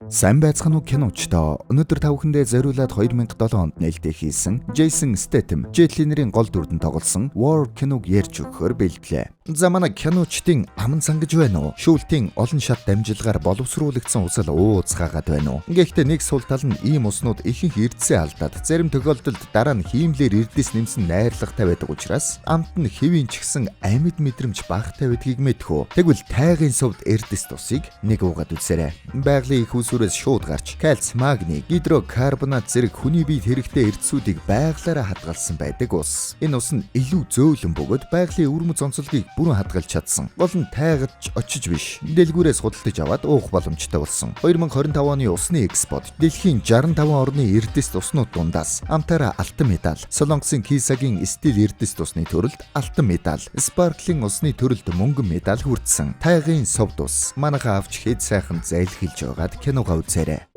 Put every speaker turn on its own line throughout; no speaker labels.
Сайн байцгаана уу киночдоо. Өнөөдөр та бүхэндээ зориулаад 2007 онд нээлттэй хийсэн Jason Statham, Jet Li-ийн гол дүрдэн тоглосон War киног ярьж өгөхөөр бэлдлээ. За манай киночдын аман сангаж байна уу? Шүүлтийн олон шат дамжилгаар боловсруулагдсан усал ууцгаагаад байна уу? Гэхдээ нэг сул тал нь ийм уснууд ихэнх эрдсээ алдаад зарим тохиолдолд дараа нь хиймлэр эрдэс нэмсэн найрлагатай байдаг учраас амт нь хэвийн ч гэсэн амьд мэдрэмж багтай байдгийг мэдхүү. Тэгвэл тайгын сувд эрдэс тусыг нэг уугаад үзээрэй. Байгалийн их усүрээс шууд гарч кальц, магний, гидрокарбонат зэрэг хүний биед хэрэгтэй эрдсүүдийг байгалаараа хадгалсан байдаг ус. Энэ ус нь илүү зөөлөн бөгөөд байгалийн өвөрмөц онцлогийг бүрэн хадгалж чадсан. Гол нь тайгаж очиж биш, дэлгүүрээс худалдаж аваад уух боломжтой болсон. 2025 оны усны экспот дэлхийн 65 орны эрдэс туснууд дундаас амтаараа алтан медаль, Солонгосын Кисагийн стил эрдэс тусны төрөлд алтан медаль, Sparkling усны төрөлд мөнгөн медаль хүртсэн. Тайгын совд ус манайхаа авч хэд сайхан зайлхилж байгаад киногаа үзээрэй.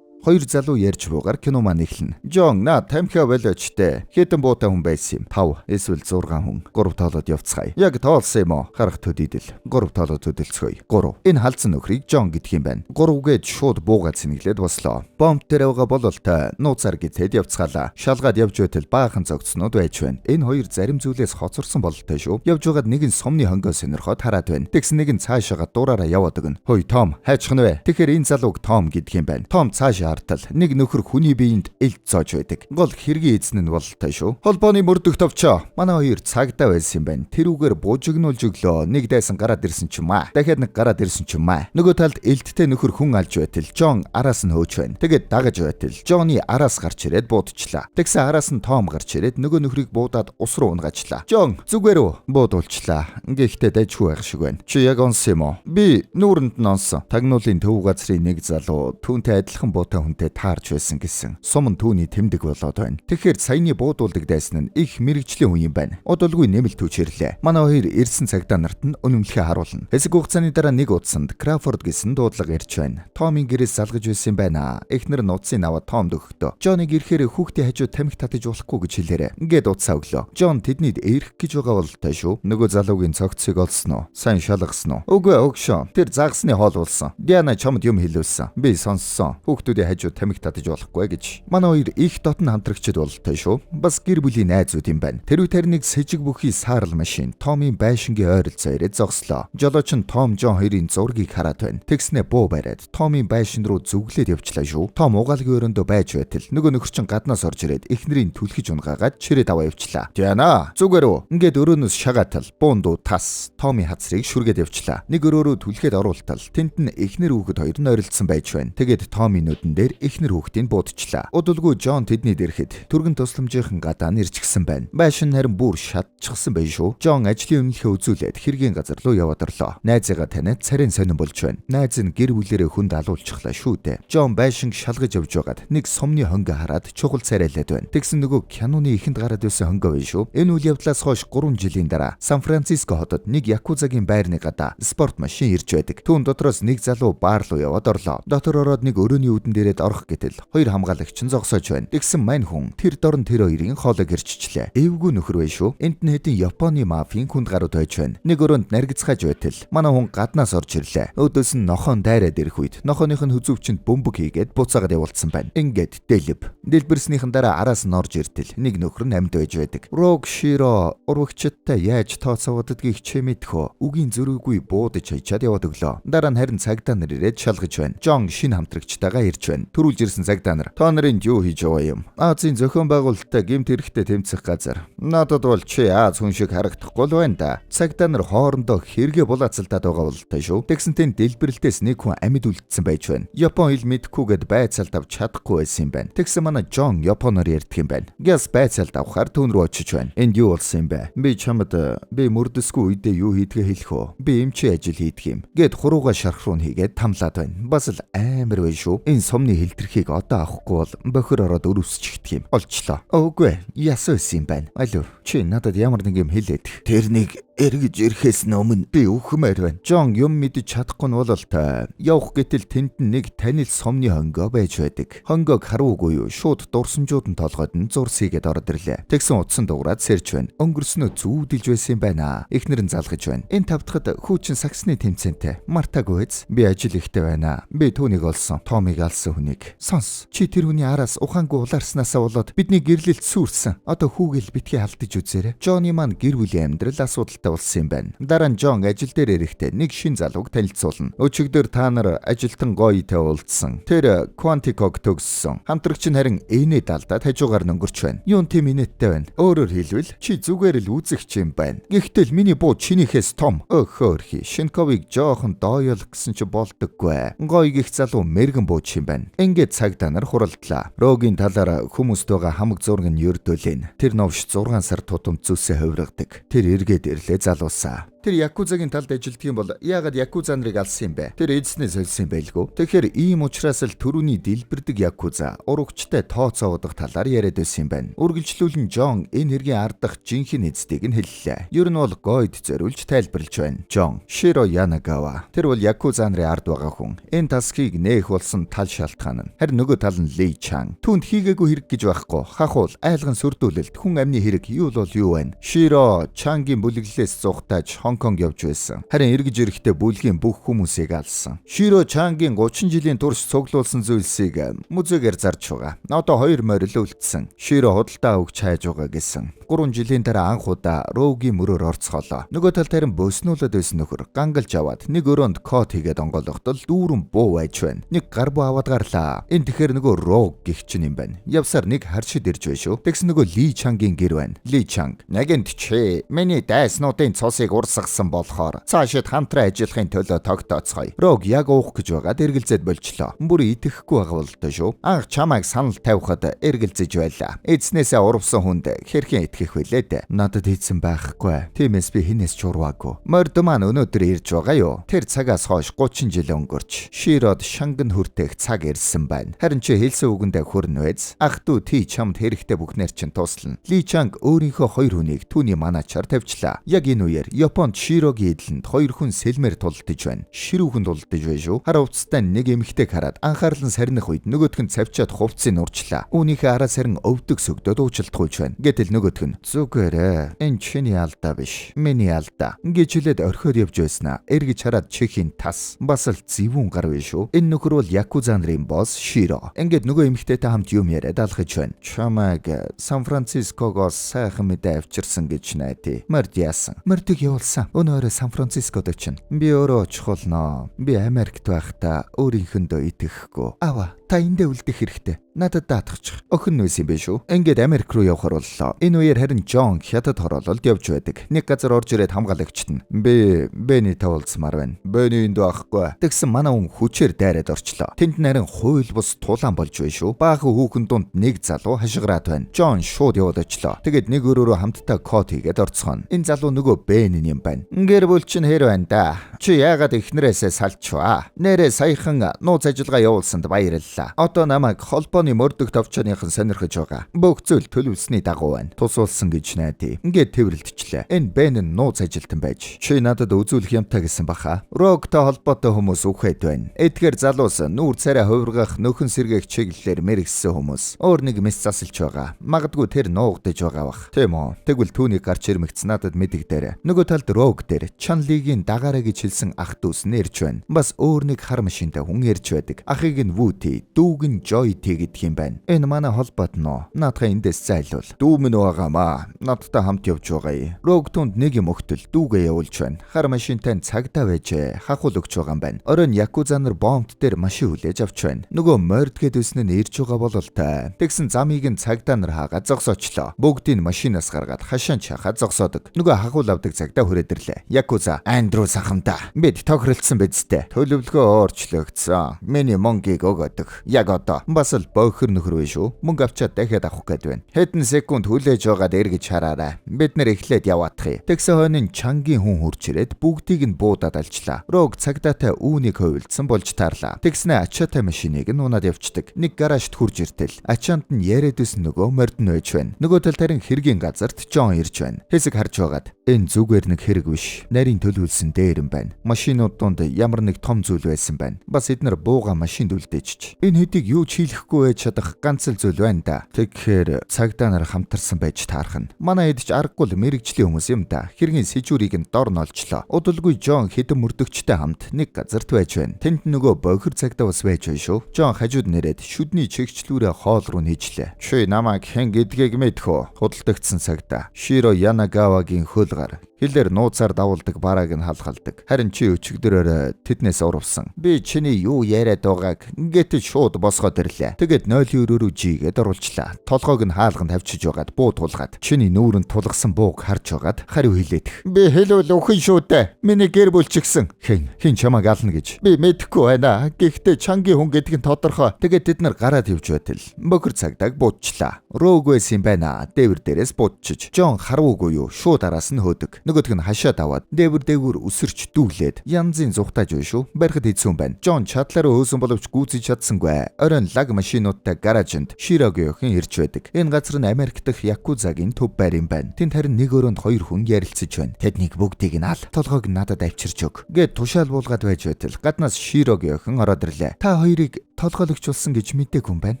Хоёр залуу ярьж буугаар кино маань эхэлнэ. Жон наа тамхиа болоочтэй. Хэдэн буутай хүн байсан юм? 5 эсвэл 6 хүн. 3 тоолоод явцгаая. Яг тоолсон юм уу? Харах төдийдэл. 3 тоолоод төдөлцгөөе. 3. Энэ халдсан нөхрийг Жон гэдг юм байна. 3гээд шууд буугаад сэнэглээд бослоо. Бомб дээр байгаа бололтой. Нууцаар гэтэд явцгаалаа. Шалгаад явж байтал баахан зогцснууд байж байна. Энэ хоёр зарим зүйлээс хоцорсон бололтой шүү. Явж байгаад нэг нь сумны хонгоо сонирхоод хараад байна. Тэгс нэг нь цаашаага дуураараа яваад өгнө. Хөөе Том, хайчхан вэ? Тэгэхээр энэ залууг Том гэдг юм байна. Том цаашаа артал нэг нөхөр хүний биеинд элд зоож байдаг. Гол хэргийн эзэн нь бололтой шүү. Холбооны мөрдөх товчоо. Манай хоёр цагдаа байсан юм байна. Тэрүүгээр буужигнуулж өглөө. Нэг дайсан гараад ирсэн ч юм аа. Дахиад нэг гараад ирсэн ч юм аа. Нөгөө талд элдтэй нөхөр хүн алж байтал Жон араас нь хөөж байна. Тэгээд дагаж байтал Жоны араас гарч ирээд буудчихлаа. Тэгсэн араас нь Том гарч ирээд нөгөө нөхрийг буудаад ус руу унгаачлаа. Жон зүгээр үү? Буудуулчлаа. Гэхдээ дайжгүй байх шиг байна. Чи яг онсон юм уу? Би нүүрэнд нь онсон. Тагнуулын төв газрын нэг залуу түүнтэй адилхан буутай хүнтэй таарч байсан гэсэн. Сум нь түүний тэмдэг болоод байна. Тэгэхээр саяны буудуулдаг дайсан нь их мэрэгжлийн хүн юм байна. Удалгүй нэмэлт хүчирлээ. Манай хоёр ирсэн цагдаа нарт нь үнэмлэхээ харуулна. Хэсэг хугацааны дараа нэг удсанд Краффорд гэсэн дуудлага ирж байна. Томын гэрээс залгаж байсан юм байна. Эхнэр нь утсыг аваад Томд өгөхдөө Жоныг ирэхээр хүүхдийн хажуу тамхи татаж болохгүй гэж хэлээрэ. Ингээд утсаа өглөө. Жон тэднийд ирэх гэж байгаа бололтой шүү. Нөгөө залуугийн цогцыг олсон уу? Сайн шалгасан уу? Үгүй өгшөө. Тэр загсны хоол болсон. Диана чамд юм хэлүүлсэн. Би сонссон. Хүүхдүүдийн хажуу тамхи татаж болохгүй гэж. Манай хоёр их дотн хамтрагчд бололтой шүү. Бас гэр бүлийн найзууд юм байна. Тэр үе тарныг сэжиг бүхий саарл машин Томын байшингийн ойролцоо ирээд зогслоо. Жолооч нь Том Жон хоёрын зургийг хараад байна. Тэгснэ буу бариад Томын байшин руу зүглээд явчлаа шүү. Том угаалгийн өрөөндөө байж байтал нөгөө нөхөр чинь гаднаас орж ирээд эхнэрийн түлхэж унгаагаад чирээд аваа явчлаа. Диана зүгээр үү? Ингээд өрөөнөөс шагаатал буундуу тас Томын хацрыг шүргээд явчлаа. Нэг өрөөрөө түлхээд оруултал тэнд нь эхнэр хүүхэд хоёр нь ойролцсон байж байна. Тэгээд Томын нүдэн дээр эхнэр хүүхдийг буудчихлаа. Удалгүй Жон тэднийд ирэхэд түргэн тусламжийнхан гадаа нэрчгсэн байна. Байшин харин бүр шатчихсан байж шүү. Жон ажлын үнэлгээ үзүүлээд хэргийн газар руу яваад орлоо. Найзыгаа таниад царин сонирн болж байна. Найз нь гэр бүлэрээ хүнд алуулчихлаа шүү дээ. Жон байшин шалгаж явж байгаад нэг сумны хонгоо хараад чухал царайлаад байна. Тэгсэн нөгөө киноны ихэнд гараад байсан хонгоо байж шүү. Энэ үйл явдлаас хойш 3 жилийн дараа Сан Франциско хотод нэг якузагийн байрны гадаа спорт машин ирж байдаг. Түүн дотроос нэг залуу баар руу яваад орлоо. Дотор ороод нэг өрөөний үүдэн дээрээ орох гэтэл хоёр хамгаалагч нь зогсоож байна. Тэгсэн мань хүн тэр дорн тэр хоёрын хоолой гэрччихлээ. Эвгүй нөхөр бай шүү. Энд нь хэдин Японы мафийн хүнд гарууд байж байна. Нэг өрөөнд наригцгааж байтал манай хүн гаднаас орж ирлээ. Өөдөөс нь нохоон дайраад ирэх үед нохооных нь хүзүүвчэнд бөмбөг хийгээд буцаагаад явуулсан байна. Ингээд дэлбэрснийхэн дараа араас нь орж иртэл нэг нөхөр нь амьд байж байдаг. Рокширо урагчтай яаж тооцооддгийг ч мэдхөө. Үгийн зөрүүгүй буудаж хайчаад яваад өглөө. Дараа нь харин цагдаа нар ирээд шалгаж байна. Жон шинэ хамтрагчтайгаа ирж байна. Төрүүлж ирсэн цагдаа нар та нарын юу хийж байгаа юм? Азийн зохион байгуулалттай гэмт хэрэгтээ тэмцэх газар. Надад бол чи Аз хүн шиг харагдахгүй л байна да. Цагдаа нар хоорондоо хэрэгэ булаацалтаад байгаа бололтой шүү. Тэгсэн тэнд дэлбэрэлтээс нэг хүн амьд үлдсэн байж байна. Япон хэл мэдхгүйгээд байцаалт авч чадахгүй байсан юм байна. Тэгсэн манай Жон японоор ярьдаг юм байна. Гэс байцаалт авахар түүн рүү очиж байна. Энд юу болсон юм бэ? Би чамд мөрдөсгүй үедээ юу хийдгээ хэлэх үү? Би эмчийн ажил хийдэг юм. Гэт хурууга шарх руу хийгээд тамлаад байна. Бас л амар байна шүү. Энэ сумны хэлтрхийг одоо авахгүй бол бохир ороод өрөвсчихдэг юм. Олчлоо. Үгүй яасан байсан юм байна. Алуу чи надад ямар нэг юм хэлээд. Тэр нэг эргэж ирэхээс өмнө би үхмээр байна. Жон юм мэдэж чадахгүй нь бол та явах гэтэл тэнд нэг танил сомны хонгоо байж байдаг. Хонгоог харуугүй юу? Шууд дурсамжууд нь толгойд нь зурсийгээд ороод ирлээ. Тэгсэн утсан дуурайд сэрж байна. Өнгөрснөө зүүдэлж байсан юм байна. Эхнэр нь залгаж байна. Энэ тавтахад хүүчин саксны тэмцээнтэй. Мартаагүй эз. Би ажил ихтэй байна. Би түүнийг олсон. Томыг алсан хүнийг. Сонс. Чи тэр хүний араас ухаангүй улаарснаасаа болоод бидний гэрлэлт сүрсэн. Одоо хүүгээл битгий алдаж үзээрэй. Джоны маань гэр бүлийн амьдрал асуудалтай болсон юм байна. Дараа нь Джон ажил дээр ирэхдээ нэг шин залууг танилцуулна. Өчигдөр та нар ажилтан гоётой уулзсан. Тэр Quantico-г төгссөн. Хамтрагч нь харин Энэд алдаад хажуугаар өнгөрч байна. Юун тийм инээдтэй байна. Өөрөөр хэлбэл чи зүгээр л үзэгч юм байна. Гэхдээ л миний буу чинийхээс том. Өөхөөрхи. Шинковыг жоохон дооёл гэсэн чи болдоггүй. Гоёг их залуу мэргэн бууч юм байна. Ингээд цагдаа нар хуралдлаа. Рогийн талаар хүмүүст байгаа хамаг зураг нь ердөөлэн. Тэр новш 6 сар тутамд зүсээ хувиргадаг. Тэр эргээд ирлээ залуусаа. Тэр Якузагийн талд ажилтг юм бол яагаад Якуза нарыг алсан юм бэ? Тэр эзнээ сольсон байлгүй. Тэгэхээр ийм учраас л түрүүний дэлбэрдэг Якуза урагчтай тооцоодох талаар яриад байсан юм байна. Үргэлжлүүлэн Жон энэ хэргийн ардах жинхэнэ эздийг нь хэллээ. Ер нь бол гойд зориулж тайлбарлаж байна. Жон Широ Янагава. Тэр бол Якуза нарын ард байгаа хүн. Энэ тасхийг нээх болсон тал шалтгаан нь. Харин нөгөө тал нь Ли Чан. Түүнд хийгээгүй хэрэг гэж байхгүй. Хахуул айлган сүрдүүлэлт хүн амны хэрэг юу бол юу вэ? Широ Чангийн бүлэглэлээс зугатаж Хонконг явж байсан. Харин эргэж ирэхдээ бүлгийн бүх хүмүүсийг алсан. Широ Чангийн 30 жилийн турш цуглуулсан зүйлсийг музейгээр зарж байгаа. Одоо 2 морил үлдсэн. Широ худалдаа өгч хайж байгаа гэсэн. 3 жилийн дараа анх удаа Роугийн мөрөөр орцголоо. Нөгөө талд харин бөснүүлээд байсан нөхөр гангалж аваад нэг өрөөнд код хийгээд онгойлготол дүүрэн буу байж байна. Нэг гарбуу аваад гарлаа. Энэ тэгэхээр нөгөө Роуг гих чинь юм байна. Явсаар нэг харшид ирж байна шүү. Тэгс нөгөө Ли Чангийн гэр байна. Ли Чанг "Нагэнт чи миний дайснуудын цусыг урсгасан болохоор цаашид хамтран ажиллахын төлөө тогтооцгоё." Роуг яг уух гэж байгаад эргэлзээд болчлоо. Бүр итгэхгүй байгаа бол тоо шүү. Анх чамайг санал тавихад эргэлзэж байлаа. Эзнээсээ урвсан хүнд хэрхэн итгэх вүлээ дээ? Надад хийсэн байхгүй. Тиймээс би хинээс ч урваагүй. Морд маань өнөөдөр ирж байгаа юу? Тэр цагаас хойш 30 жил өнгөрч Широд шанган хүртэх цаг ирсэн байна. Харин чи хэлсэн үгэндээ хүрнэ вэз? Ах дүү тий чамд хэрэгтэй бүхнээр чинь туслана. Ли Чанг өөрийнхөө 2 хүнийг түүний манаачаар тавьчлаа. Яг энэ үеэр Японд Широгийн эдлэнд 2 хүн сэлмээр тулдаж байна. Ширүүхэн тулдаж байна шүү. Хар хувцастай нэг эмэгтэйг хараад анхаарал нь сарних үед нөгөөх нь цавчаад хувцсыг нурчлаа. Үүнийхээ араас харин өвдөг сөгдөд уучлалтгүйж байна. Гэтэл нөгөөх нь "Зүгээрээ. Энэ чиний алдаа биш. Миний алдаа." Гэж хэлээд орхиод явж байснаа. Эргэж хараад чихийн тас. Бас л зэвүүн гар биш шүү. Энэ нөхөр бол Якуза нарын босс Широ. Ингээд нөгөө эмэгтэйтэй хамт юм яриад алхаж байна. "Чамайг Сан Францискогоос сайхан мэдээ авчирсан гэж найдаа. Морд яасан? Мордыг явуулсан. Өнөөрөө Сан Францискод очино. Би өөрөө очихолноо. Би Америкт байхдаа өөрийнхөндөө итгэхгүй. Аваа, та эндээ үлдэх хэрэгтэй. Надад даатгачих. Охин нүс юм биш үү?" Ингээд Америк руу явхаар боллоо. Энэ үеэр харин Жон хятад хороололд явж байдаг. Нэг газар орж ирээд хамгаалагчт нь "Бэни тавуулсмаар байна. Бэни энд байхгүй." Тэгсэн манай хүн хүчээр дайраад орчлоо. Тэнд нарийн хууль бус тулаан болж байна шүү. Баахан хүүхэн дунд нэг залуу хашгираад байна. Жон шууд яваад очлоо. Тэгээд нэг өрөөрөө хамтдаа код хийгээд орцгоно. Энэ залуу нөгөө Бэни юм байна. "Гэр бүл чинь хэр байна да? Чи яагаад эхнэрээсээ салчваа? Нэрээ саяхан нууц ажиллагаа явуулсанд баярлалаа. Одоо намайг холбооны мордог товчооныхан сонирхож байгаа. Бүх зүйл төлөвлөсний дагуу байна. Тусуулсан гэж найдаа." Ингээд тэрвэрлдчихлээ. Энэ Бэн нь нууц ажилтан байж "Чи надад үзүүлэх юмтай гэсэн баха. Рогтой холбоотой хүмүүс үхээд байна. Эдгээр залуус нүүр царай хувиргах нөхөн сэргээх чиглэлээр мэрэгссэн хүмүүс. Өөр нэг мэс засалж байгаа. Магадгүй тэр нуугдаж байгаа бах. Тийм үү? Тэгвэл түүнийг гарч ирмэгц надад мэдэгдээрэй." Нөгөө талд Рог дээр Чанлигийн дагаараа гэж хэлсэн ах дүүс нэрж байна. Бас өөр нэг хар машинтай хүн ирж байдаг. Ахыг нь Вути, дүүг нь Жойти гэдэг юм байна. "Энэ манай холбоод нөө. Наадхаа эндээс зайлуул. Дүү минь байгаамаа. Надтай хамт явж байгаа. Рог түнд нэг юм өгтөл дүүгээ явуулж байна. Хар машинтай цагтаа байжээ. Хахуул өгч байгаа юм байна. Оройн Якуза нар бомбт дээр машин хүлээж авч байна. Нөгөө морд гэдвэснэ нь ирж байгаа бололтой. Тэгсэн замыг нь цагдаа нар хаагаад зогсоочлоо. Бүгдийг машинаас гаргаад хашаан чахаад зогсоодог. Нөгөө хахуул авдаг цагдаа хүрээд ирлээ. Якуза "Андру сахамта. Бид тохиролцсон биз дээ. Төлөвлөгөө өөрчлөгдсөн. Миний мөнгийг өгөөдөг. Яг одоо бас л бохир нөхөр вэ шүү. Мөнгө авчаад дахиад авах гээд байна. Хэдэн секунд хүлээж байгаад эргэж хараарай. Бид нэр эхлээд яваадах. Тэгсэн хойно чангийн хүн хурж ирээд бүгдийг нь буудаад алжлаа. Рог цагдаатай үүнийг хувилдсан болж таарлаа. Тэгснэ ачаатай машиныг нь унаад явцдаг. Нэг гаражт хурж иртэл ачаанд нь яриад исэн нөгөө мордон байж байна. Нөгөө тал тарин хэргийн газарт Жон ирж байна. Хэсэг харж байгаад энэ зүгээр нэг хэрэг биш. Нарийн төлөвлөсөн дээр юм байна. Машинууд донд ямар нэг том зүйл байсан байна. Бас эднэр бууга машинд үлдээчих. Энэ хэдийг юу ч хийхгүй байж чадах ганц л зүйл байна да. Тэгэхээр цагдаа нар хамтарсан байж таарах нь. Манай хэд ч аргагүй мэрэгжлийн хүмүүс юм да. Хэргийн сэжүүрийг нь дор нолчлоо. Удалгүй Жон хэдэн мөрдөгчтэй хамт нэг газарт байж байна. Тэнд нөгөө бохир цагдаа бас байж байна шүү. Жон хажууд нэрээд шүдний чигчлүүрээ хоол руу нийжлээ. Чи намайг хэн гэдгийг мэдхүү? Худалдагдсан цагдаа. Широ Янагавагийн хөлгар. Хилээр нууцаар давуулдаг барааг нь халахалдаг. Харин чи өчигдөрөөр тэднээс урвсан. Би чиний юу яриад байгааг ингээд шууд босгоод ирлээ. Тэгээд 0-9 рүү жигээд оруулчлаа. Толгойг нь хаалганд тавьчиж байгаад буу тулгаад чиний нүүрэнд тулгсан бууг харж байгаад хариу хэлээдэх. Би хэлвэл өхөн шүү дээ. Миний гэр бүл ч гэсэн хин чамайг ална гэж. Би мэдэхгүй байна. Гэхдээ чангийн хүн гэдэг нь тодорхой. Тэгээд тэд нар гараад явж байтал бохир цагдааг буутчлаа. Рог байсан юм байна. Дээвэр дээрээс буутчиж. Жон харуугүй юу? Шууд араас нь хөөдөг. Нөгөөх нь хашаад аваад дээвэр өсөрч дүүлээд янзын зүхтааж байна шүү. Барихад хэцүү байна. Жон чадлаараа хөөсөн боловч гүйцэж чадсангүй. Оройн лаг машинуудтай гаражинд Широгиохин ирж байдаг. Энэ газар нь Америк дахь Якузагийн төв байр юм байна. Тэнд харин нэг өрөөнд хоёр хүн ярилцаж байна. Тэднийг бүгдийг нь ал. Толгойг надад авчирч өг. Гэт тушаал буулгаад байж байтал гаднаас Широгиохин ороод ирлээ. Та хоёрыг толгойлогчулсан гэж мэдээгүй юм байна.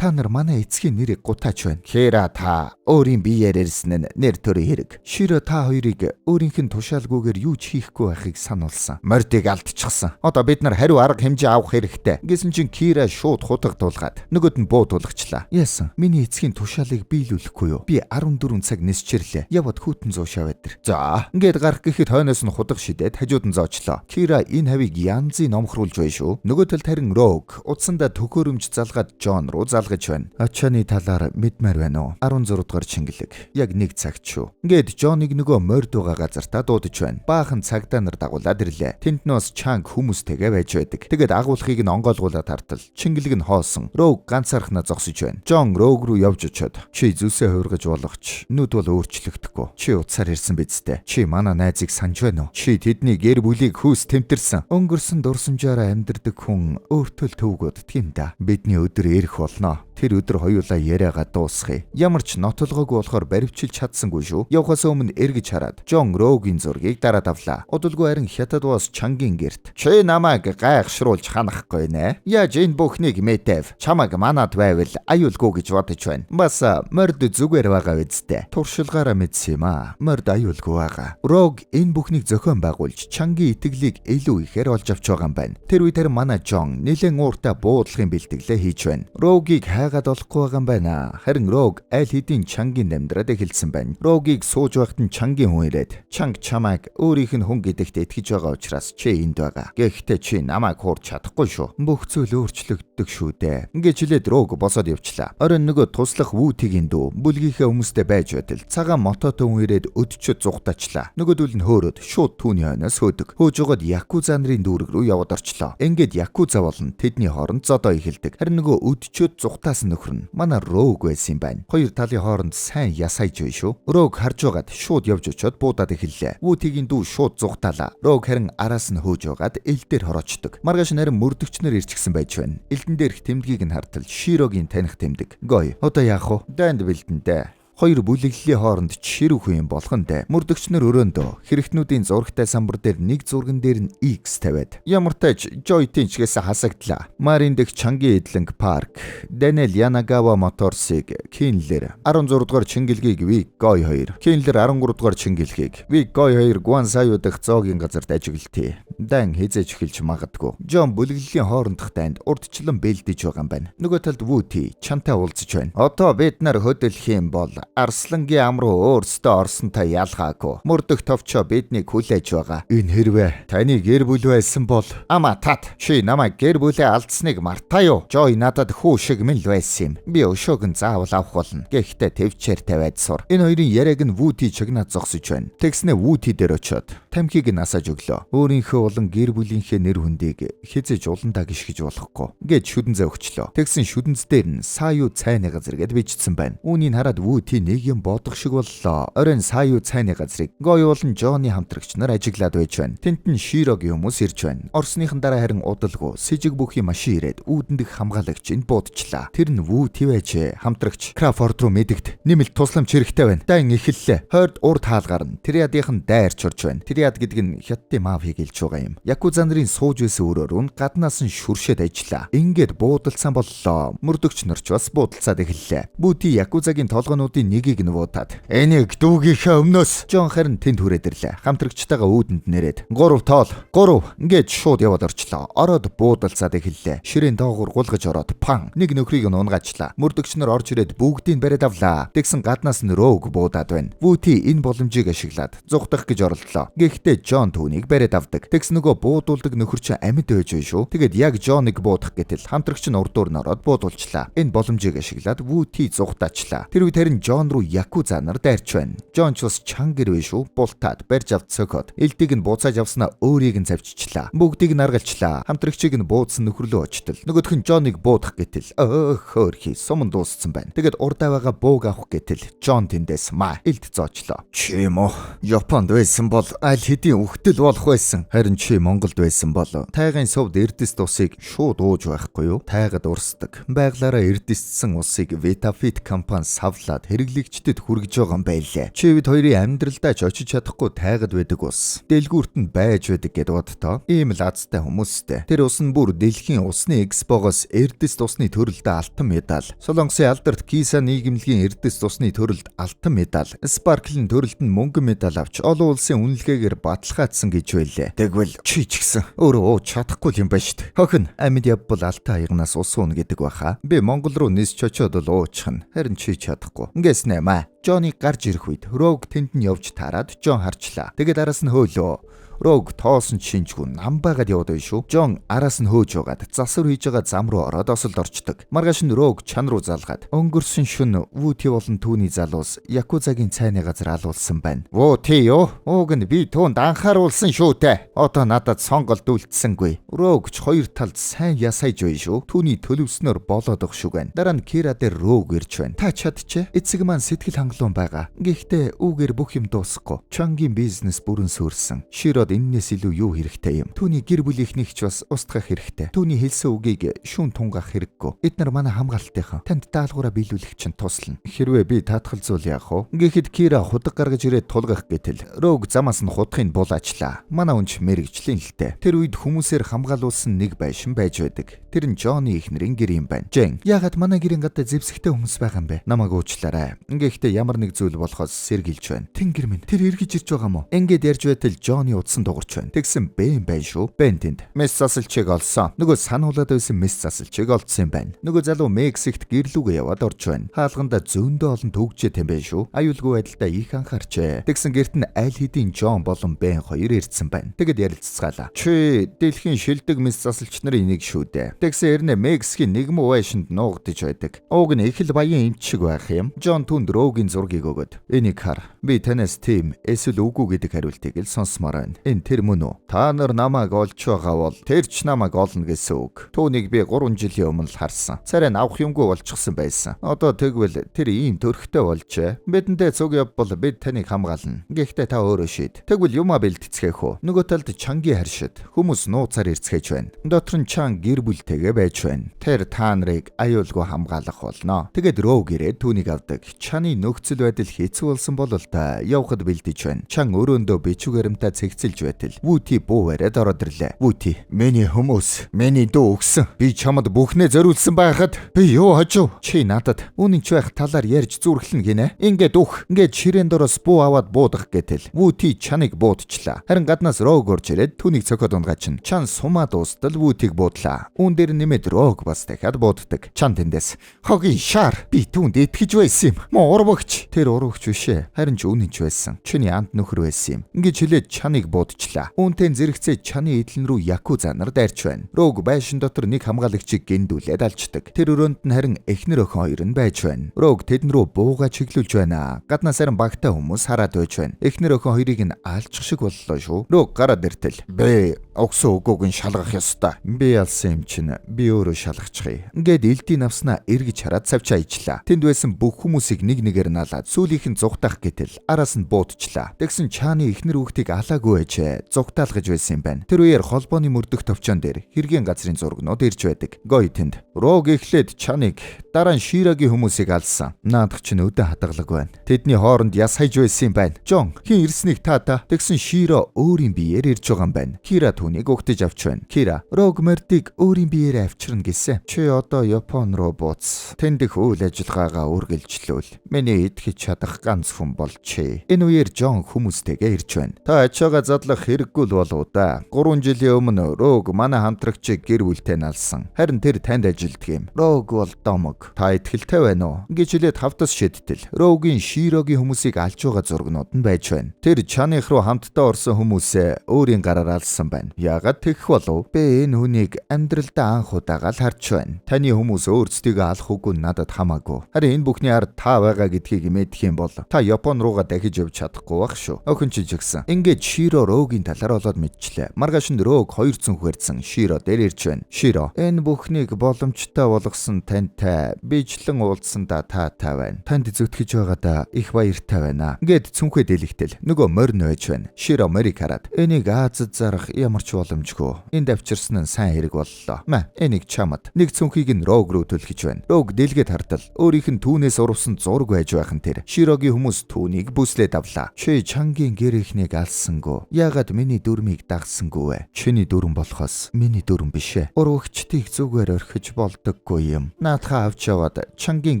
Та нар манай эцгийн нэрийг гутаач байна. Хера та өөрийн биеэр ирсэн нь нэр төрийн хэрэг. Широ та хоёрыг өөрийнх нь тушаалгүйгээр юу ч хийхгүй байхыг сануулсан. Мордыг алдчихсан. Одоо бид нар хариу арга хэмжээ авах хэрэгтэй. Гэсэн чинь Кира шууд хутаг дуулгаад нөгөөд нь буу тулгчлаа. Яасан? Миний эцгийн тушаалыг биелүүлэхгүй юу? Би 14 цаг нисчирлээ. Яваад хүүтэн зуушаа байдаг. За, ингээд гарах гэхэд хойноос нь хутаг шидээд хажууд нь зоочлоо. Кира энэ хавийг янзын номхруулж байна шүү. Нөгөө талд харин Рог утсандаа төхөөрөмж залгаад Жон руу залгаж байна. Ачааны талаар мэдмээр байна уу? 16 дугаар чингэлэг. Яг нэг цагт шүү. Ингээд Жоныг нөгөө морд байгаа газартаа дуудаж байна. Баахан цагдаа нар дагуулад ирлээ. Тэнд нөөс чанг хүмүүстэйгээ байж байдаг. Тэгээд агуулгыг нь онгойлгуулаад тартал. Чингэлэг нь хоосон. Рог ганцаархнаа зогсож байна. Жон Рог руу явж очиод чи зүсээ хувиргаж болгоч. Нүд бол өөрчлөгдөхгүй. Чи утсаар ирсэн бидтэй. Чи манай найзыг санаж байна уу? Чи тэдний гэр бүлийг хүүс тэмтэрсэн. Өнгөрсөн дурсамжаараа амьдардаг хүн өөртөө л төвгөд тийм да. Бидний өдөр ирэх болно. Тэр өдөр хоёулаа яриагаа дуусгая. Ямар ч нотолгоогүй болохоор баривчилж чадсангүй шүү. Явхаас өмнө эргэж хараад Жон Рогийн зургийг дараад авлаа. Удалгүй харин хятад бас чангийн герт. Чи намайг гайхшруулж ханахгүй нэ? Яаж энэ бүхнийг мэдэв? Чамайг манад байвал аюулгүй гэж бодож байна. Бас морд зүгээр байгаа үсттэй. Туршилгаараа мэдсэн юм аа. Морд аюулгүй байгаа. Рог энэ бүхнийг зохион байгуулж чангийн итгэлийг илүү ихээр олж авч байгаа юм байна. Тэр үед манай Жон нэлээд ууртай буудлагын бэлтгэлээ хийж байна. Рогийг хайгаад олохгүй байгаа юм байна. Харин Рог аль хэдийн чангийн амьдраад эхэлсэн байна. Рогийг сууж байхад нь чангийн хүн ирээд чанг чамайг өөрийнх нь хүн гэдэгт итгэж байгаа учраас чи энд байгаа. Гэхдээ чи намайг хуурч чадахгүй шүү. Бүх зүйл өөрчлөгддөг шүү дээ. Ингээд жилээд Рог босоод явчлаа. Оройн нөгөө туслах Вүтигийн дүү бүлгийнхээ хүмүүстэй байж байтал цагаан мототой хүн ирээд өдчөд зугтаачлаа. Нөгөөдөл нь хөөрөөд шууд түүний хойноос хөөдөг. Хөөж өгöd Якуза нарын дүүрэг рүү яваад орчлоо. Ингээд Якуза болон тэдний хооронд зодоо эхэлдэг. Харин нөгөө өдчөд зугтаасан нөхөр нь манай Рог байсан юм байна. Хоёр талын хооронд сайн ясайж байна шүү. Рог харж байгаад шууд явж очиод буудаад эхэллээ. Вүтигийн дүү шууд зугтаалаа. Рог харин араас нь хөөж байгаад эл дээр хороочдөг. Маргааш нарийн мөрдөгчнөр ирчихсэн байж байна. Элдэн дээрх тэмдгийг нь хартал Широгийн таних тэмдэг. Гой. Одоо яах вэ? Дайнд бэлдэнтэй. Хоёр бүлэглэлийн хооронд чирүүх юм болохонтэй. Мөрдөгчнөр өрөөндөө хэрэгтнүүдийн зурагтай самбар дээр нэг зурган дээр нь X тавиад ямар тач Joy-ийн чигээс хасагдлаа. Марин дэх Чангийн эдлэнг парк, Даниэл Янагава моторсыг Кинлэр 16 дугаар чингэлгийг Вик Гой 2, Кинлэр 13 дугаар чингэлгийг Вик Гой 2 Гуансаю дэх зоогийн газарт ажиглалтыг. Дан хизээж эхэлж магадгүй. Жон бүлэглэлийн хоорондох дайнд урдчлан бэлдэж байгаа юм байна. Нөгөө талд Вүти чантай уулзаж байна. Одоо бид нар хөдөлөх юм бол Арслангийн ам руу өөрсдөө орсонтой ялгаагүй. Мөрдөх товчоо биднийг хүлээж байгаа. Энэ хэрвээ таны гэр бүл байсан бол ама тат чи намайг гэр бүлээ алдсныг мартаа юу? Жой надад хүү шиг мэн л байсан юм. Би өшөөг нь заавал авах болно. Гэхдээ төвчээр тавиад сур. Энэ хоёрын яриаг нь Вүти чагнаад зогсож байна. Тэгснэ Вүти дээр очиод тамхиг нь асааж өглөө. Өөрийнхөө болон гэр бүлийнхээ нэр хүндийг хязэж уландаа гიშгэж болохгүй гэж шүдэнзээ өгчлөө. Тэгсэн шүдэнз дээр нь Саю цайны газар гэд бичсэн байна. Үүнийг хараад Вүти нэг юм бодох шиг боллоо. Оройн Саю цайны газрыг Гой болон Жоны хамтрагч нар ажиглаад байж байна. Тэнд нь Широгийн хүмүүс ирж байна. Орсныхан дараа харин удалгүй сэжиг бүхий машин ирээд үүдэндх хамгаалагчид буудчлаа. Тэр нь Вүти байж хамтрагч Крафорд руу мэдэгд нэмэлт тусламж хэрэгтэй байна. Дан эхэллээ. Хойд урд хаалгаар нь Триадийнхан дайрч орж байна. Триад гэдэг нь хятадын мафийг хэлж байгаа юм. Якуза нарын сууж байсан өрөөр нь гаднаас нь шүршээд ажиллаа. Ингээд буудалцсан боллоо. Мөрдөгч нарч бас буудалцаад эхэллээ. Вүти Якузагийн толгоонуудын нэгийг нь вуудаад энийг дүүгийнхээ өмнөөс Жон харин тэнд хүрээд ирлээ. Хамтрагчтайгаа үүдэнд нэрээд 3 тоол 3 ингээд шууд яваад орчлоо. Ороод буудалцаад эхэллээ. Ширээн доогуур гулгаж ороод пан нэг нөхрийг нь унгаачлаа. Мөрдөгч нар орж ирээд бүгдийг бариад авлаа. Тэгсэн гаднаас нь Роуг буудаад байна. Вүти энэ боломжийг ашиглаад зүгтах гэж оролдлоо. Гэхдээ Жон түүнийг бариад авдаг. Тэгс нөгөө буудуулдаг нөхөр чинь амьд байж байна шүү. Тэгэд яг Жоныг буудах гэтэл хамтрагч нь урдуур нь ороод буудуулчлаа. Энэ боломжийг ашиглаад Вүти зүгтаачлаа. Тэр үед харин Жон руу Якуза нар дайрч байна. Жон ч бас чангэр вэ шүү. Бултаад барьж авт цохоод элдийг нь бууцааж авснаа өөрийг нь завччлаа. Бүгдийг нь аргалчлаа. Хамтрагчийг нь буудсан нөхрлөө очтол. Нөгөөх нь Жоныг буудах гэтэл хөөрхий суман дууссан байна. Тэгэд урдаа байгаа бууг авах гэтэл Жон тэндээс маа элд зоочлоо. Чи юм уу? Японд байсан бол аль хэдийн үхтэл болох байсан. Харин чи Монголд байсан бол тайгын сувд эрдэс тусыг шууд ууж байхгүй юу? Тайгад урсдаг. Байглаараа эрдэсцсэн усыг Витафит компани савлаад хэрэглэгчдэд хүргэж байгаа юм байлээ. Чи бид хоёрын амьдралдаа ч очиж чадахгүй тайгад байдаг ус. Дэлгүүрт нь байж байдаг гэд бодтоо. Ийм л азтай хүмүүстэй. Тэр ус нь бүр дэлхийн усны экспогоос эрдэс тусны төрөлд алтан медаль. Солонгосын алдарт Киса нийгэмлэгийн эрдэс тусны төрөлд алтан медаль. Спарклын төрөлд нь мөнгөн медаль авч олон улсын үнэлгээгээр баталгаажсан гэж байлээ. Тэгвэл чи ч гэсэн өөрөө ууж чадахгүй юм байна шүү дээ. Хохин амьд явбал алтан аягнаас ус уун гэдэг баха. Би Монгол руу нисч очиод л уучихна. Харин чи чадахгүй. Ингээс нэмэ. Жоны гарч ирэх үед Роуг тэнд нь явж таарад Жон харчлаа. Тэгээд араас нь хөөлөө. Роуг тоосон шинжгүй нам байгаад яваад байна шүү. Жон араас нь хөөж байгаад засвар хийж байгаа зам руу ороод осолд орчдөг. Маргааш нь Роуг чан руу залгаад өнгөрсөн шөнө Вүти болон түүний залуус Якузагийн цайны газар алуулсан байна. Вүти юу? Ууг нь би түүнд анхааруулсан шүү дээ. Одоо надад сонголт үлдсэнгүй. Роуг ч хоёр талд сайн ясайж байна шүү. Түүний төлөвснөр болоод өх шүү гэн. Дараа нь Кира дээр Роуг ирж байна. Та чадчих. Эцэг маань сэтгэл хангалуун байгаа. Гэхдээ үүгээр бүх юм дуусахгүй. Чангийн бизнес бүрэн сүрсэн. Энэс илүү юу хэрэгтэй юм? Түүний гэр бүлийнхнийх ч бас устгах хэрэгтэй. Түүний хэлсэн үгийг шүүн тунгах хэрэггүй. Эднэр манай хамгаалтынхан танд даалгавраа биелүүлэх чинь туслана. Хэрвээ би таатгалзуул яах вэ? Гэхдээ Кира худаг гаргаж ирээд тулгах гэтэл Роуг замаас нь худахыг булаачлаа. Манай үнч мэрэгжлийн л дээ. Тэр үед хүмүүсээр хамгаалуулсан нэг байшин байж байдаг. Тэр нь Жоны ихнэрийн гэр юм байна. Жэн, яагаад манай гэрийн гадаа зэвсэгтэй хүмүүс байгаа юм бэ? Намайг уучлаарай. Гэхдээ ямар нэг зүйл болохоос сэргийлж байна. Тэнгэр минь, тэр эргэж ирж байгаа мó? Ингээд ярьж байтал Жоны утсан дуурч байна. Тэгсэн Бен байна шүү. Бен тэнд мес засалчиг олсон. Нөгөө сануулаад байсан мес засалчиг олдсон юм байна. Нөгөө залуу Мексикт гэрлүүгээ яваад орж байна. Хаалганда зөндөө олон төгжээ тэм байх шүү. Аюулгүй байдалтай их анхаарчээ. Тэгсэн гэрт нь аль хэдийн Жон болон Бен хоёр ирдсэн байна. Тэгэд ярилцгаалаа. Чи дэлхийн шилдэг мес засалч нарын нэг шүү дээ. Тэгсэн эрнэ Мексикийн нэгэн байшинд нуугдж байдаг. Ууг нь их л баян эмч шиг байх юм. Жон түнд Роугийн зургийг өгöd. Энийг хар. Би танаас тийм эсвэл үгүй гэдэг хариултыг л сонсмоор байна. Энэ тэр мөн үү? Та нар намайг олж байгаа бол тэр ч намайг олно гэсэн үг. Түүнийг би 3 жилийн өмнө л харсан. Царай нь авах юмгүй болчихсон байсан. Одоо тэгвэл тэр ийм төрхтэй болжээ. Бидэндээ цуг явбал бид таныг хамгаална. Гэхдээ та өөрөө шийд. Тэгвэл юмаа бэлтгэцгээх үү? Нөгөө талд Чангийн харшид хүмүүс нууцаар ирцгээж байна. Дотор нь Чан гэр бүлтэйгээ байж байна. Тэр та нарыг аюулгүй хамгаалах болно. Тэгэд Роуг ирээд түүнийг авдаг. Чаны нөхцөл байдал хэцүү болсон бол толготой явхад бэлдэж байна. Чан өрөөндөө бичүүгээрэмтэй цэгцэлж байтал Вүти буу бариад ороод ирлээ. Вүти, "Миний хүмүүс, миний дүү өгсөн. Би чамд бүхнээ зориулсан байхад би юу хожив? Чи надад үнэнч байх талаар ярьж зүрхлэн гинэ. Ингээд үх, ингээд ширээн дороос буу аваад буудах гэтэл Вүти чаныг буудчлаа. Харин гаднаас Рог орж ирээд түүнийг цохиод унгачин. Чан сумаа дуустал Вүтийг буудлаа. Үүн дээр нэмээд Рог бас дахиад бууддаг. Чан тэндээс "Хогийн шар, би түүнд итгэж байсан юм. Муу урвагч." Тэр урвагч бишээ. Харин ч үнэнч байсан. Чиний анд нөхөр байсан юм. Ингээд хэлээд чаныг буудчлаа. Үүнтэй зэрэгцээ чаны эдлэн рүү Якуза нар дайрч байна. Рог байшин дотор нэг хамгаалагчийг гиндүүлээд алчдаг. Тэр өрөөнд нь харин эхнэр охин хоёр нь байж байна. Рог тэдэн рүү бууга чиглүүлж байна. Гаднаас харин багтаа хүмүүс хараад байж байна. Эхнэр охин хоёрыг нь алчих шиг боллоо шүү. Рог гараад иртэл "Бэ, огсон өгөөг нь шалгах ёстой. Би алсан юм чинь би өөрөө шалгачихъя." Ингээд элдийн навснаа эргэж хараад цавчаа ижлаа. Тэнд байсан бүх хүмүүсийг нэг нэгээр нь алаад сүүлийнх нь зугтаах гэтэл араас нь буудчлаа. Тэгсэн чааны эхнэр хүүхдийг алаагүй ээжээ зугтаалгаж байсан юм байна. Тэр үеэр холбооны мөрдөх товчон дээр хэргийн газрын зургнууд ирж байдаг. Гой тэнд Рог эхлээд чаныг, дараа нь Ширагийн хүмүүсийг алсан. Наадах чинь өдөө хатгалаг байна. Тэдний хооронд яс хайж байсан юм байна. "Жон, хин ирснийг та?" Тэгсэн Широ өөрийн биеэр ирж байгаа юм байна. Кира түүнийг угтаж авч байна. Кира, "Рог мордыг өөрийн биеэр авчирна гэсэн. Чи одоо Япон руу бууц. Тэндх үйл ажиллагаагаа үргэлжлүүл. Миний итгэж чадах ганц хүн бол чи." Энэ үеэр Жон хүмүүстэйгээ ирж байна. "Та ачаага задлах хэрэггүй л болов да. 3 жилийн өмнө Рог манай хамтрагчийг гэр бүлтэй налсан. Харин тэр танд ажилддаг юм. Рог бол домог. Та итгэлтэй байна уу?" гэж хэлээд хавтас шийдтэл Рогийн Широгийн хүмүүсийг алж байгаа зургнууд нь байж байна. Тэр чаных руу хамтдаа орсон хүмүүсээ өөрийн гараар алсан байна. Яагаад тэгэх болов? Би энэ хүнийг амьдралдаа анх удаага л харж байна. Таны хүмүүс өөрсдийгөө алах үгүй надад хамаагүй. Харин энэ бүхний ард та байгаа гэдгийг мэдэх юм бол та Япон руугаа дахиж явж чадахгүй байх шүү. Охин ч гэсэн. Ингээд Широ Рогийн талаар олоод мэдчихлээ. Маргаашнд Рог 2 цүнх барьсан Широ дээр ирж байна. "Широ, энэ бүхнийг боломжтой болгосон тантай бичлэн уулзсандаа таатай байна. Танд зүтгэж байгаадаа их баяртай байна." Ингээд цүнхээ дэлгэтэл нөгөө морин байж байна. Широ морийг хараад "Энийг Азад зарах ямар ч боломжгүй. Энд авчирсан нь сайн хэрэг боллоо. Маа, энийг чамд." Нэг цүнхийг нь Рог руу төлгөж байна. Рог дэлгээд хартал өөрийнх нь түүнээс урвсан зураг байж байхын тэр Широгийн хүмүүс түүнийг бүслээд авлаа. "Чи чангийн гэр ихнийг алсангүй. Яагаад миний дүрмийг дагсангүй вэ? Чиний дүрм болохоос миний дүрм бишээ. Урвагчдыг зүгээр орхиж болдоггүй юм. Наадхаа авч яваад чангийн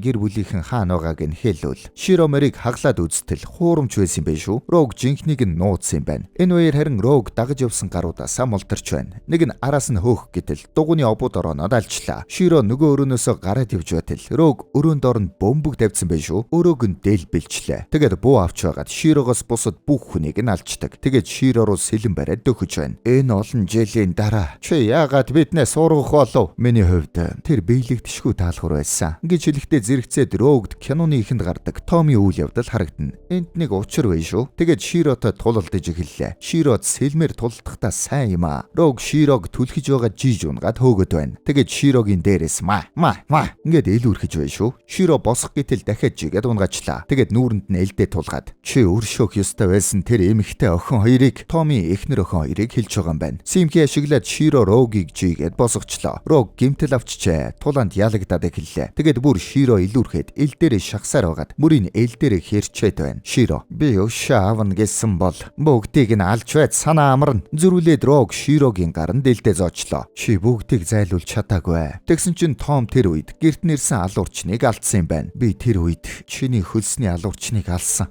гэр бүлийнхэн хаана байгааг нь хэлвэл." Широ морийг хаглаад үзтэл хуурамч байсан юм бэ шүү. Рог жинхнийг нь нууцсан юм байна. Энэ үеэр харин Рог дагаж явсан гаруудаас мултарч байна. Нэг нь араас нь хөөх гэтэл дугууны обууд ороонод алчлаа. Широ нөгөө өрөөнөөсөө гараад явж байтал Рог өрөөнд оронд бөмбөг тавьсан байж шүү. Өрөөг нь дэлбэлчлээ. Тэгээд буу авч байгаад Широгоос бусад бүх хүнийг нь алчдаг. Тэгээд Широ руу сэлэн бариад дөхөж байна. "Энэ олон жилийн дараа чи яагаад биднээс сургах болов? Миний хувьд тэр биелэгдэшгүй таалхур байсан." гэж хэлэхдээ зэрэгцээд Рогд киноны ихэнд гардаг Томи үйл явдал харагдана. Энд нэг учир байна шүү. Тэгээд Широтой тулалдаж эхэллээ. Широд сэлмэр тулалдахдаа сайн юм аа. Рог Широг түлхэж байгаа жиж унгаад хөөгд байна. Тэгээд Широгийн дээрээс маа ингээд элүүрхэж байна шүү. Широ босох гэтэл дахиад жигээд унгаачлаа. Тэгээд нүүрэнд нь элдээ тулгаад "Чи өршөөх ёстой байсан тэр эмэгтэй охин хоёрыг, Томи эхнэр охин хоёрыг хэлж байгаа юм байна." Симки ашиглаад Широ Рогийг жигээд босгочлоо. Рог гимтэл авчжээ. Тулаанд ялагдаад эхэллээ. Тэгээд бүр Широ илүүрхэд эл дээрээ шахсаар байгаад мөрийн эл дээрээ хэрчээд байна. Широ "Би өшөө авна гэсэн бол бүгдийг нь алж байд санаа амарна." Зөрүүлээд Рог Широгийн гаранд элдээ зоочлоо. "Чи бүгдийг зайлуулж чадаагүй." Тэгсэн чинь Том тэр үед гэрт нэрсэн алуурчныг алдсан юм байна. "Би тэр үед чиний хөлсний алуурчныг алсан."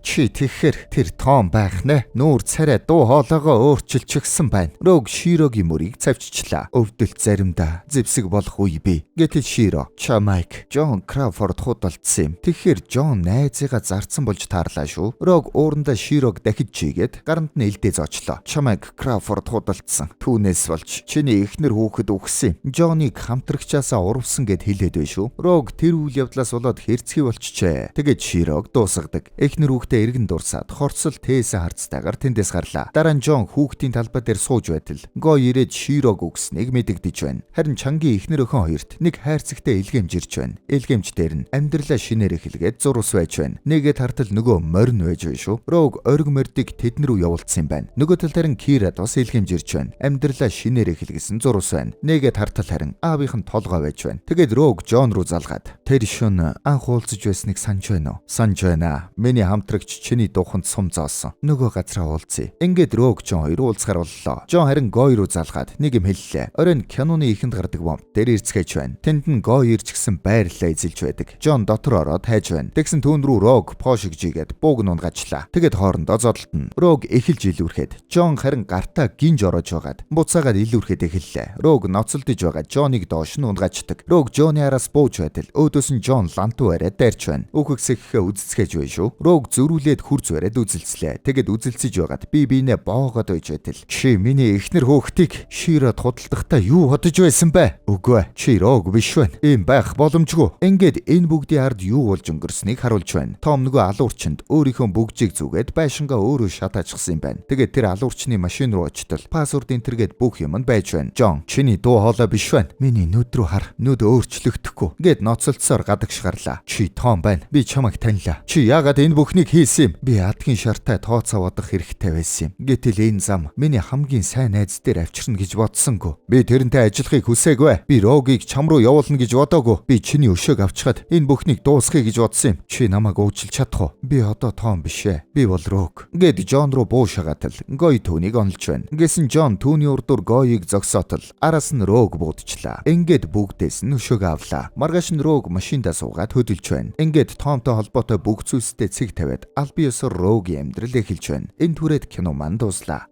Чи тэгэхээр тэр Том байх нэ? Нүүр царай дуу хоолойгоо өөрчилчихсэн байна. Рог Широгийн мөрийг цавччлаа. "Өвдөлт заримдаа зэвсэг болох үе бий." Гэтэл Широ "Чамайг Жон Крафорд худалдсан юм. Тэгэхээр Жон найзыгаа зарцсан болж таарлаа шүү." Рог уурандаа Широг дахиж чигээд гаранд нь элдээ зоочлоо. "Чамайг Крафорд худалдсан. Түүнээс болж чиний эхнэр хүүхэд үхсэн юм. Жоныг хамтрагчаасаа урвсан гэд хэлээд bay шүү." Рог тэр үйл явдлаас болоод хэрцгий болчихжээ. Тэгээд Широг дуусгадаг. Эхнэр хүүхдээ эргэн дурсаад хорцол тээсэн харцтайгаар тэндээс гарлаа. Дараа нь Жон хүүхдийн талбай дээр сууж байтал гоо ирээд Широг үгснийг мэдэгдэж байна. Харин чангийн эхнэр охин хоёрт нэг хайрцагтай илгээмж ирж байна. Илгээмж дээр нь амьдралаа шинээр эхэлгээд зурус байж байна. Нэгэд хартал нөгөө морин байж байна шүү. Рог ориг мордыг тэдэн рүү явуулсан юм байна. Нөгөө тал харин Кирад бас илгээмж ирж байна. Амьдралаа шинээр эхэлгэсэн зурус байна. Нэгэд хартал харин аавынх нь толгой байж байна. Тэгээд Рог Жон руу залгаад Тэр шөнө анх уулзаж байсныг санаж байна уу? Санаж байна. Миний хамтрагч чиний дууханд сум зоосон. Нөгөө газраа уулзъя. Ингээд Рог Жон хоёр уулзахаар боллоо. Жон харин Гой руу залгаад нэг юм хэллээ. Оройн киноны ихэнд гардаг бомб дээр ирцгээж байна. Тэнд нь Гой ирж гисэн байрлалаа эзэлж байдаг. Жон дотор ороод хайж байна. Тэгсэн түүн рүү Рог пошигжигээд бууг нь унгаачлаа. Тэгэд хоорондоо зодтолтно. Рог эхэлж илүүрхэд Жон харин гартаа гинж орож байгаад буцаагаад илүүрхэд эхэллээ. Рог ноцолдож байгаа Жоныг доош нь унгаачдаг. Рог Жоны араас бууж байтал өөдөөс нь Жон лантуу арай дайрч байна. Үхэгсэхээ үзэцгээж байна шүү. Рог зөрүүлээд хурц бариад үзэлцлээ. Тэгэд үзэлцэж байгаад би биенээ боогоод байж байтал чи миний эхнэр хөөхтийг шираад худалдахдаа юу бодож байсан бэ? Үгүй чи Рог биш байна. Ийм байх боломжгүй. Ингээд энэ бүгдийн ард юу болж өнгөрснийг харуулж байна. Том нөгөө алуурчинд өөрийнхөө бүгжийг зүгээд байшингаа өөрөө шатаачсан юм байна. Тэгээд тэр алуурчны машин руу очтол пассвордын тэргээд бүх юм нь байж байна. Жон чиний дуу хоолой биш байна. Миний нүд рүү хар. Нүд өөрчлөгдөхгүй. Гэт ноцолцсоор гадагшгарлаа. Чи Том байна. Би чамайг таньлаа. Чи яагаад энэ бүхнийг хийсэн юм? Би адгийн шартай тооцоо бодох хэрэгтэй байсан юм. Гэтэл энэ зам миний хамгийн сайн найз дээр авчирна гэж бодсонгүй. Би тэрнтэй ажиллахыг хүсээгүй. Би Рогийг чам руу явуулна гэж бодоогүй. Би чиний өшөөг авчгаад энэ бүхнийг дуусгахыг гэж бодсон юм. Чи намайг уучлж чадах уу? Би одоо Том биш ээ. Би бол Рог. Гэт Жон руу буу шагаатал Гой түүнийг онолж байна. Гэсэн Жон түүний урдуур Гойыг зогсоотол араас нь Рог буудчихлаа. Ингээд бүгдээс нь өшөөг авлаа. Маргааш нь Рог машиндаа суугаад хөдөлж байна. Ингээд Томтой холбоотой бүх зүйлстэй цэг тавиад аль биесээр Рогийн амьдрал эхэлж байна. Энэ түрээд кино маань дуслаа.